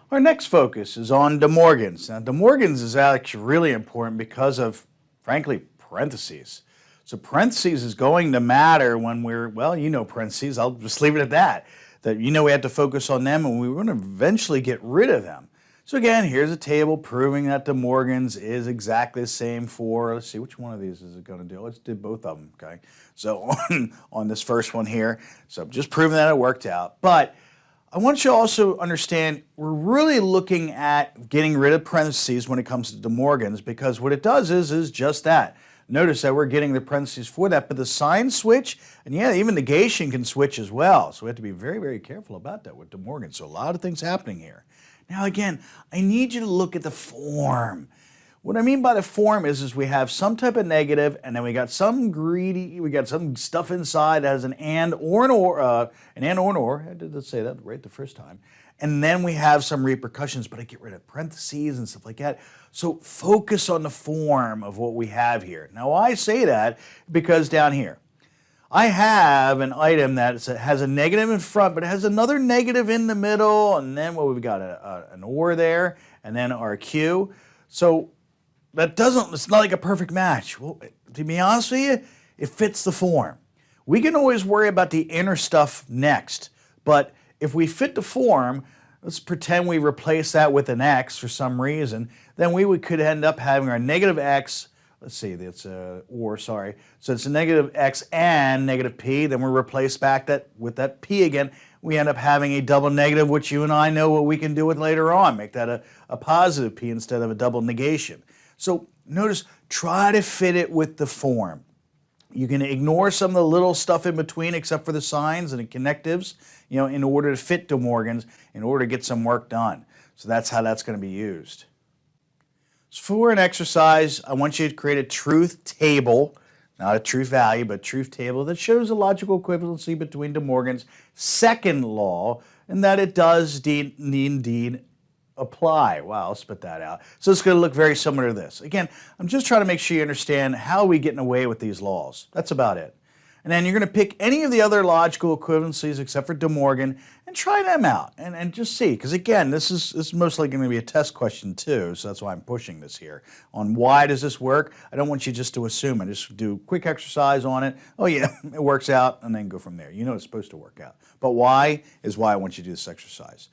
Our next focus is on DeMorgan's. Now, DeMorgan's is actually really important because of, frankly, parentheses. So parentheses is going to matter when we're, well, you know parentheses, I'll just leave it at that. That you know we have to focus on them and we're going to eventually get rid of them. So again, here's a table proving that DeMorgan's is exactly the same for, let's see, which one of these is it going to do? Let's do both of them, okay? So on this first one here, so just proving that it worked out. But I want you to also understand we're really looking at getting rid of parentheses when it comes to DeMorgan's because what it does is just that. Notice that we're getting the parentheses for that, but the signs switch, and yeah, even negation can switch as well. So we have to be very, very careful about that with DeMorgan's. So a lot of things happening here. Now again, I need you to look at the form. What I mean by the form is we have some type of negative, and then we got some some stuff inside that has an and or an or, I did say that right the first time. And then we have some repercussions, but I get rid of parentheses and stuff like that. So focus on the form of what we have here. Now I say that because down here, I have an item that has a negative in front, but it has another negative in the middle, and then we've got an or there, and then our Q. So it's not like a perfect match. Well, to be honest with you, it fits the form. We can always worry about the inner stuff next, but if we fit the form, let's pretend we replace that with an X for some reason, then we could end up having our negative X, let's see, that's sorry. So it's a negative X and negative P, then we replace back with that P again. We end up having a double negative, which you and I know what we can do with later on, make that a positive P instead of a double negation. So notice, try to fit it with the form. You can ignore some of the little stuff in between except for the signs and the connectives, in order to fit DeMorgan's, in order to get some work done. So that's how that's going to be used. So for an exercise, I want you to create a truth table, not a truth value, but truth table that shows a logical equivalency between DeMorgan's second law and that it does indeed apply. Wow, I'll spit that out. So it's going to look very similar to this. Again, I'm just trying to make sure you understand how are we getting away with these laws. That's about it. And then you're going to pick any of the other logical equivalencies except for DeMorgan and try them out and just see. Because again, this is mostly going to be a test question too, so that's why I'm pushing this here. On why does this work? I don't want you just to assume it. Just do a quick exercise on it. Oh yeah, it works out, and then go from there. You know it's supposed to work out. But why is why I want you to do this exercise.